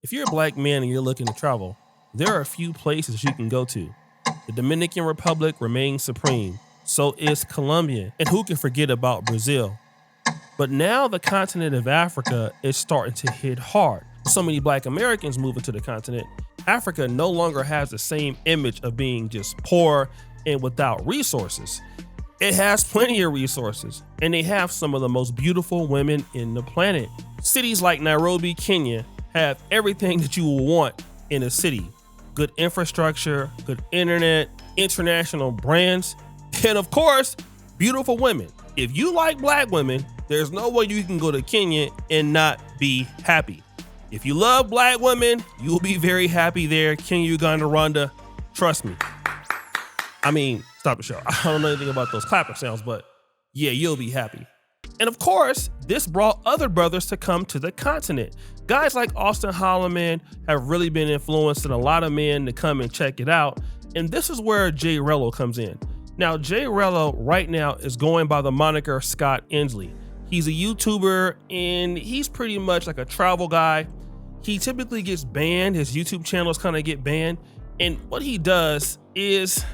If you're a black man and you're looking to travel, there are a few places you can go to. The Dominican Republic remains supreme. So is Colombia. And who can forget about Brazil? But now the continent of Africa is starting to hit hard. So many black Americans moving to the continent. Africa no longer has the same image of being just poor and without resources. It has plenty of resources, and they have some of the most beautiful women in the planet. Cities like Nairobi, Kenya have everything that you will want in a city. Good infrastructure, good internet, international brands, and of course, beautiful women. If you like black women, there's no way you can go to Kenya and not be happy. If you love black women, you'll be very happy there. Kenya, Uganda, Rwanda, trust me. I mean, stop the show. I don't know anything about those clapping sounds, but yeah, you'll be happy. And of course, this brought other brothers to come to the continent. Guys like Austin Holloman have really been influencing a lot of men to come and check it out. And this is where Jay Rello comes in. Now, Jay Rello right now is going by the moniker Scott Inslee. He's a YouTuber and he's pretty much like a travel guy. He typically gets banned. His YouTube channels kind of get banned. And what he does is,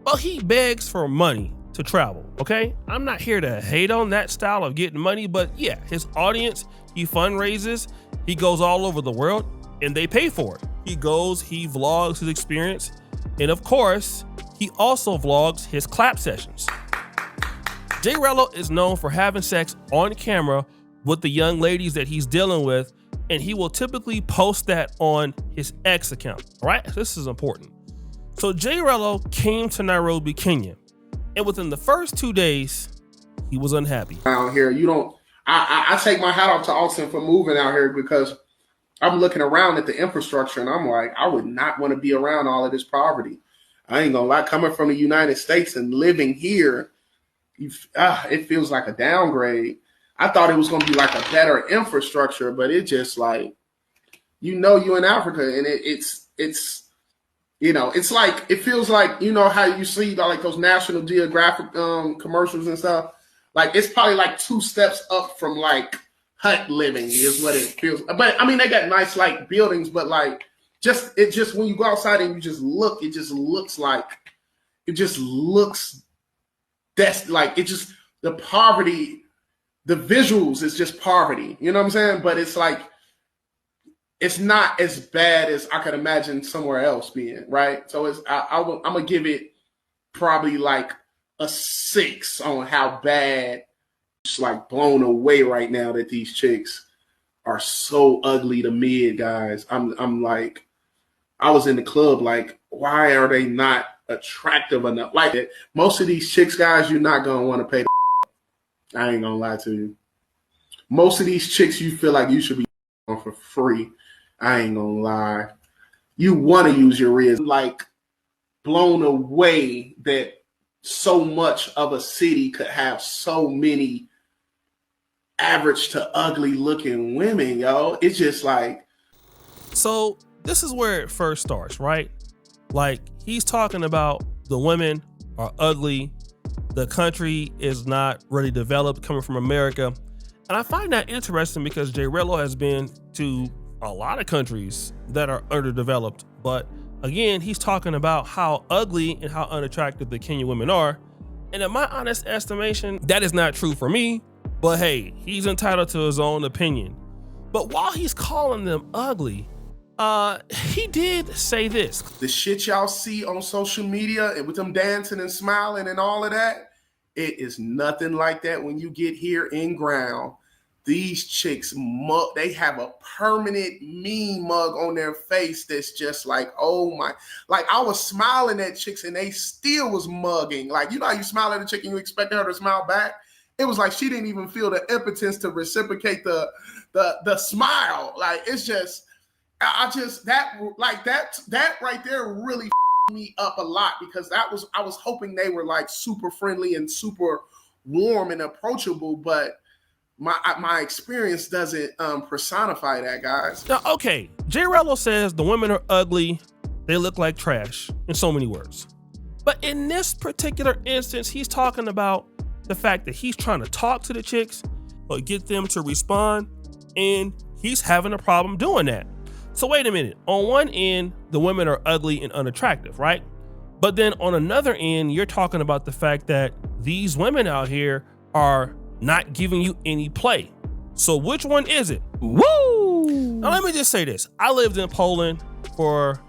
well, he begs for money to travel, okay? I'm not here to hate on that style of getting money, but yeah, his audience, he fundraises, he goes all over the world, and they pay for it. He goes, he vlogs his experience, and of course, he also vlogs his clap sessions. Jay Rello is known for having sex on camera with the young ladies that he's dealing with, and he will typically post that on his X account, all right? This is important. So Jay Rello came to Nairobi, Kenya, and within the first 2 days, he was unhappy. Out here, I take my hat off to Austin for moving out here because I'm looking around at the infrastructure and I'm like, I would not want to be around all of this poverty. I ain't gonna lie, coming from the United States and living here, it feels like a downgrade. I thought it was gonna be like a better infrastructure, but it just like, you in Africa and it's like, it feels like, how you see like those National Geographic commercials and stuff. Like it's probably like 2 steps up from like hut living is what it feels. But I mean, they got nice like buildings, but like it just when you go outside and you just look, it just looks that's like, it just, the poverty, the visuals is just poverty. You know what I'm saying? But it's like, it's not as bad as I could imagine somewhere else being, right? So I'm gonna give it probably like a 6 on how bad. It's like blown away right now that these chicks are so ugly to me, guys. I'm like, I was in the club like, why are they not attractive enough? Like that. Most of these chicks, guys, you're not gonna want to pay. I ain't gonna lie to you. Most of these chicks, you feel like you should be on for free. I ain't gonna lie. You want to use your wrist. Like blown away that so much of a city could have so many average to ugly looking women, yo. It's just like. So this is where it first starts, right? Like he's talking about the women are ugly. The country is not really developed coming from America. And I find that interesting because Jay Rello has been to a lot of countries that are underdeveloped, but again, he's talking about how ugly and how unattractive the Kenyan women are. And in my honest estimation, that is not true for me, but hey, he's entitled to his own opinion. But while he's calling them ugly, he did say this. The shit y'all see on social media and with them dancing and smiling and all of that, it is nothing like that when you get here in ground. These chicks, they have a permanent mean mug on their face that's just like, oh my. Like I was smiling at chicks and they still was mugging. Like, how you smile at a chick and you expect her to smile back? It was like she didn't even feel the impotence to reciprocate the smile. Like, it's just, that right there really me up a lot because I was hoping they were like super friendly and super warm and approachable, but my experience doesn't personify that, guys. Now, okay, Jay Rello says the women are ugly, they look like trash, in so many words. But in this particular instance, he's talking about the fact that he's trying to talk to the chicks or get them to respond, and he's having a problem doing that. So wait a minute. On one end, the women are ugly and unattractive, right? But then on another end, you're talking about the fact that these women out here are not giving you any play. So which one is it? Woo! Now let me just say this. I lived in Poland for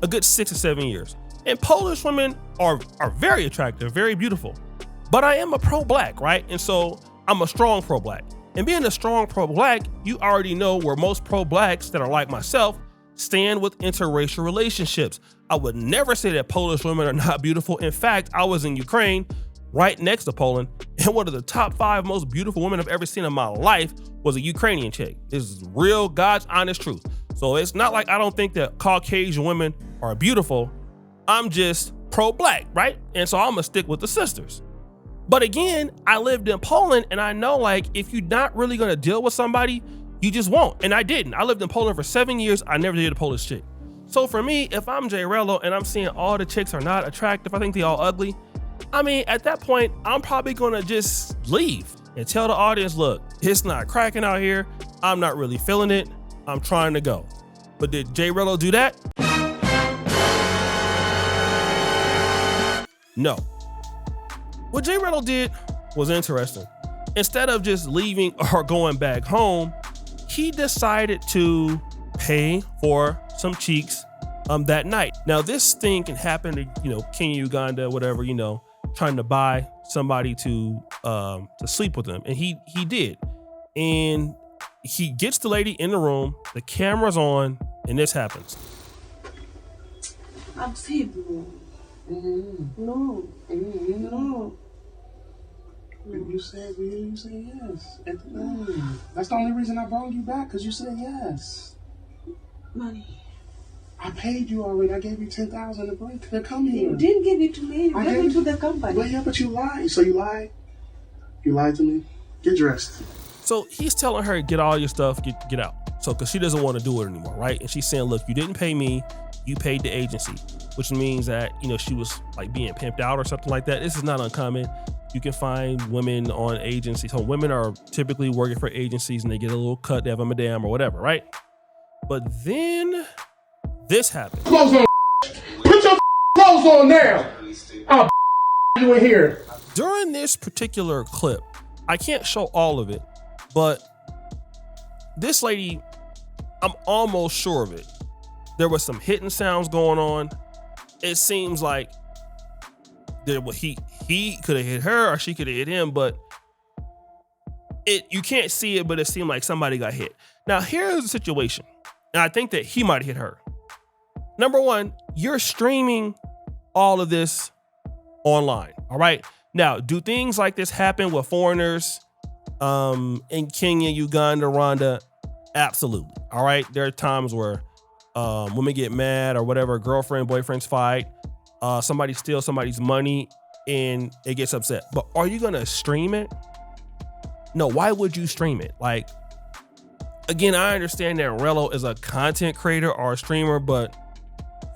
a good 6 or 7 years. And Polish women are very attractive, very beautiful. But I am a pro-black, right? And so I'm a strong pro-black. And being a strong pro-black, you already know where most pro-blacks that are like myself stand with interracial relationships. I would never say that Polish women are not beautiful. In fact, I was in Ukraine, right next to Poland, and one of the top 5 most beautiful women I've ever seen in my life was a Ukrainian chick. This is real, God's honest truth. So it's not like I don't think that Caucasian women are beautiful. I'm just pro-black, right? And so I'm gonna stick with the sisters. But again, I lived in Poland, and I know, like, if you're not really gonna deal with somebody, you just won't. And I didn't. I lived in Poland for 7 years. I never dated a Polish chick. So for me, if I'm Jay Rello and I'm seeing all the chicks are not attractive, I think they all ugly, I mean, at that point, I'm probably gonna just leave and tell the audience, look, it's not cracking out here. I'm not really feeling it. I'm trying to go. But did Jay Rello do that? No. What Jay Relo did was interesting. Instead of just leaving or going back home, he decided to pay for some cheeks that night. Now, this thing can happen to, Kenya, Uganda, whatever, trying to buy somebody to sleep with them. And he did. And he gets the lady in the room, the camera's on, and this happens. I'm saying no. Mm-hmm. No. Mm-hmm. No. You said yes at the time. That's the only reason I brought you back, because you said yes. Money. I paid you already. I gave you $10,000 to come here. You didn't give it to me. You gave it to the company. Well, yeah, but you lied. So you lied? You lied to me? Get dressed. So he's telling her, get all your stuff, get out. So, because she doesn't want to do it anymore, right? And she's saying, look, you didn't pay me. You paid the agency, which means that, she was like being pimped out or something like that. This is not uncommon. You can find women on agencies. So women are typically working for agencies and they get a little cut, they have a madam or whatever, right? But then this happened. Clothes on. Put your clothes on now. I'll you in here. During this particular clip, I can't show all of it, but this lady, I'm almost sure of it. There was some hitting sounds going on. It seems like he could have hit her or she could have hit him, but you can't see it, but it seemed like somebody got hit. Now, here's the situation. And I think that he might have hit her. Number one, you're streaming all of this online, all right? Now, do things like this happen with foreigners in Kenya, Uganda, Rwanda? Absolutely, all right? There are times where women get mad or whatever, girlfriend, boyfriends fight, somebody steals somebody's money and it gets upset. But are you gonna stream it? No, why would you stream it? Like, again, I understand that Rello is a content creator or a streamer, but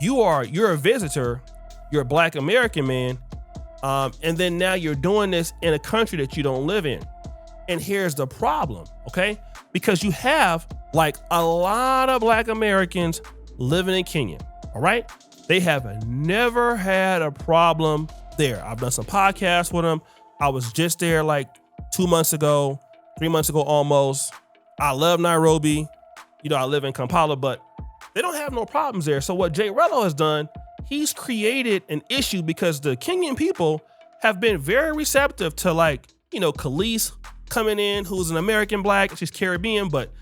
you're a visitor, you're a Black American man, and then now you're doing this in a country that you don't live in. And here's the problem, okay? Because you have like a lot of Black Americans living in Kenya, all right? They have never had a problem there. I've done some podcasts with them. I was just there like 2 months ago, 3 months ago almost. I love Nairobi. I live in Kampala, but they don't have no problems there. So what Jay Rello has done, he's created an issue because the Kenyan people have been very receptive to Khalees coming in, who's an American Black. She's Caribbean, but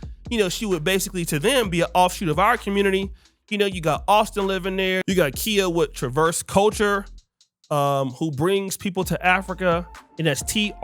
she would basically to them be an offshoot of our community. You got Austin living there. You got Kia with Traverse Culture, who brings people to Africa, and that's TRAVERZE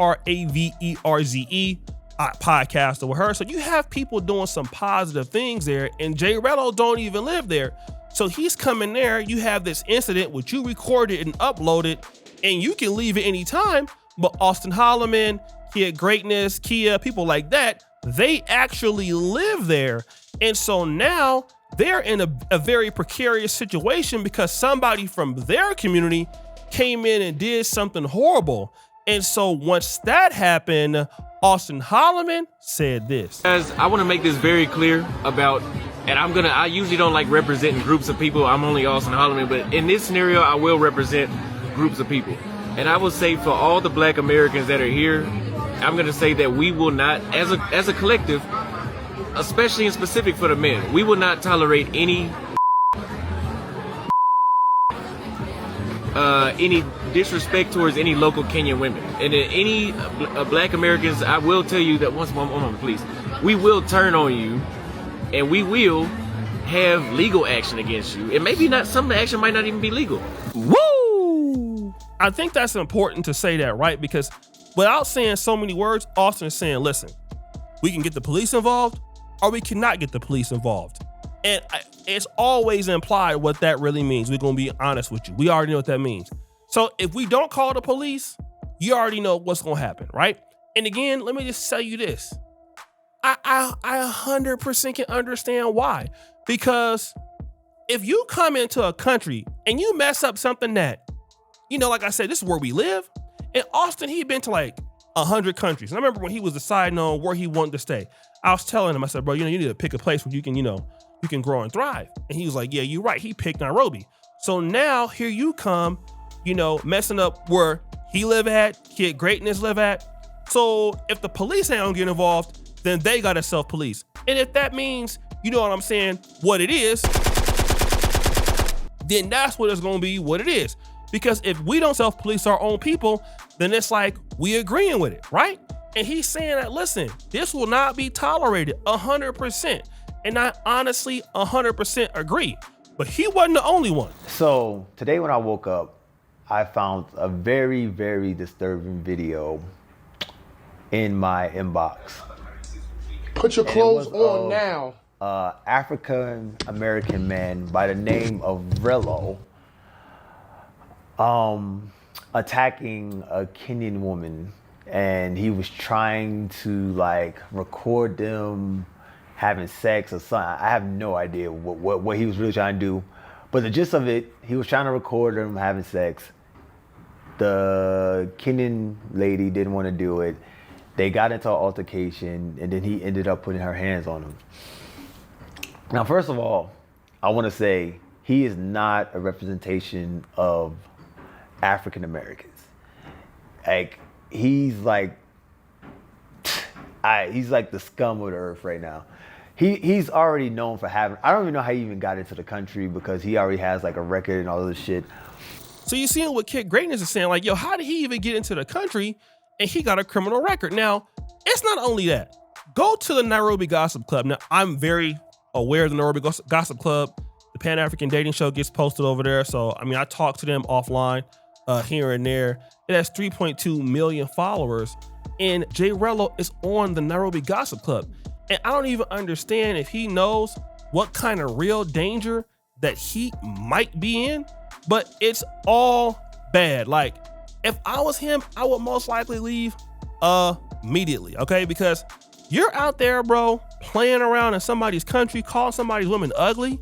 podcast with her. So you have people doing some positive things there, and Jay Rello don't even live there. So he's coming there. You have this incident which you recorded and uploaded, and you can leave at any time. But Austin Holloman, Kia Greatness, Kia, people like that, they actually live there. And so now they're in a very precarious situation because somebody from their community came in and did something horrible. And so once that happened, Austin Holloman said this. As I want to make this very clear about and I usually don't like representing groups of people. I'm only Austin Holloman, but in this scenario, I will represent groups of people. And I will say for all the black Americans that are here, I'm going to say that we will not, as a collective, especially in specific for the men, we will not tolerate any disrespect towards any local Kenyan women. And any black Americans, I will tell you that one moment, please. We will turn on you, and we will have legal action against you. And maybe not, some of the action might not even be legal. Woo! I think that's important to say that, right? Because without saying so many words, Austin is saying, listen, we can get the police involved, or we cannot get the police involved. And it's always implied what that really means. We're going to be honest with you. We already know what that means. So if we don't call the police, you already know what's going to happen, right? And again, let me just tell you this. I 100% can understand why. Because if you come into a country and you mess up something that, like I said, this is where we live. In Austin, he'd been to like 100 countries. And I remember when he was deciding on where he wanted to stay, I was telling him, I said, bro, you need to pick a place where you can, you can grow and thrive. And he was like, yeah, you're right. He picked Nairobi. So now here you come, messing up where he live at, Kid Greatness live at. So if the police ain't gonna get involved, then they gotta self-police. And if that means, you know what I'm saying, what it is, then that's what it's gonna be, what it is. Because if we don't self-police our own people, then it's like we agreeing with it, right? And he's saying that, listen, this will not be tolerated 100%. And I honestly 100% agree. But he wasn't the only one. So today when I woke up, I found a very, very disturbing video in my inbox. Put your clothes on now. African American man by the name of Rello attacking a Kenyan woman, and he was trying to record them having sex or something. I have no idea what he was really trying to do, but the gist of it, he was trying to record them having sex. The Kenyan lady didn't want to do it. They got into an altercation, and then he ended up putting her hands on him. Now, first of all, I want to say he is not a representation of African Americans. He's like the scum of the earth right now. He's already known for having, I don't even know how he even got into the country, because he already has a record and all this shit. So you seeing what Kid Greatness is saying, yo, how did he even get into the country and he got a criminal record? Now, it's not only that. Go to the Nairobi Gossip Club. Now, I'm very aware of the Nairobi Gossip Club. The Pan-African dating show gets posted over there. So, I talk to them offline here and there. It has 3.2 million followers. And J Relo is on the Nairobi Gossip Club. And I don't even understand if he knows what kind of real danger that he might be in, but it's all bad. If I was him, I would most likely leave immediately, okay? Because you're out there, bro, playing around in somebody's country, calling somebody's woman ugly,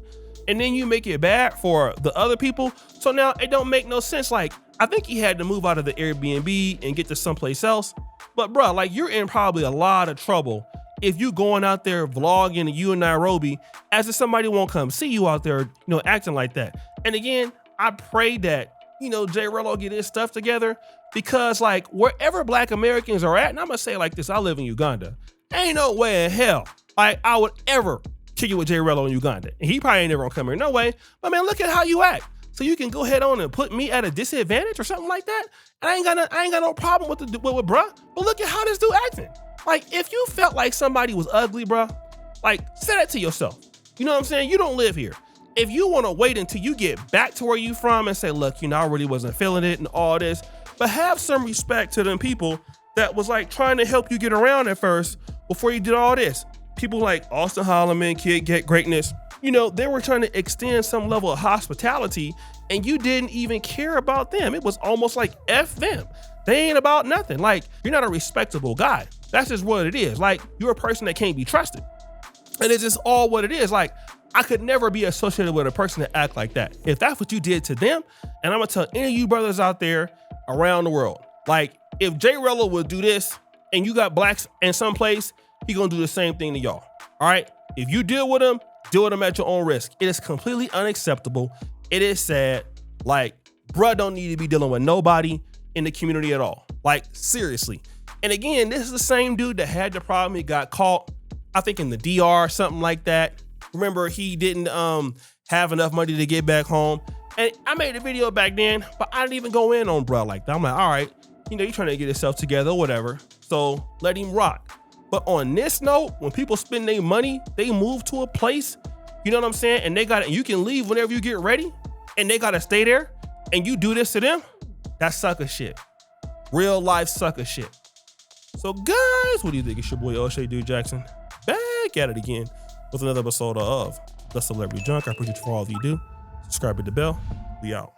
and then you make it bad for the other people. So now it don't make no sense. I think he had to move out of the Airbnb and get to someplace else. But bro, you're in probably a lot of trouble if you going out there vlogging and you in Nairobi as if somebody won't come see you out there, acting like that. And again, I pray that, J Relo get his stuff together, because wherever black Americans are at, and I'm gonna say it like this, I live in Uganda. Ain't no way in hell I would ever kick it with Jay Rello in Uganda. And he probably ain't never gonna come here, no way. But man, look at how you act. So you can go ahead on and put me at a disadvantage or something like that. And I ain't got no problem with bruh. But look at how this dude acting. If you felt like somebody was ugly, bruh, say that to yourself. You know what I'm saying? You don't live here. If you want to wait until you get back to where you from and say, look, I really wasn't feeling it and all this, but have some respect to them people that was trying to help you get around at first before you did all this. People like Austin Holloman, Kid Greatness, they were trying to extend some level of hospitality, and you didn't even care about them. It was almost like F them. They ain't about nothing. You're not a respectable guy. That's just what it is. You're a person that can't be trusted. And it's just all what it is. I could never be associated with a person that act like that. If that's what you did to them, and I'm gonna tell any of you brothers out there around the world, if J Relo would do this and you got blacks in some place, he gonna do the same thing to y'all. All right? If you deal with him, Deal with them at your own risk. It is completely unacceptable. It is sad. Like, bruh don't need to be dealing with nobody in the community at all. Like, seriously. And again, this is the same dude that had the problem. He got caught, I think, in the DR or something like that. Remember, he didn't have enough money to get back home. And I made a video back then, but I didn't even go in on bruh like that. I'm like, all right, you know, you're trying to get yourself together or whatever. So let him rock. But on this note, when people spend their money, they move to a place, you know what I'm saying? And you can leave whenever you get ready, and they gotta stay there, and you do this to them, that's sucker shit. Real life sucker shit. So guys, what do you think? It's your boy O'Shea Dude Jackson, back at it again with another episode of The Celebrity Junk. I appreciate you for all of you do. Subscribe, hit the bell. We out.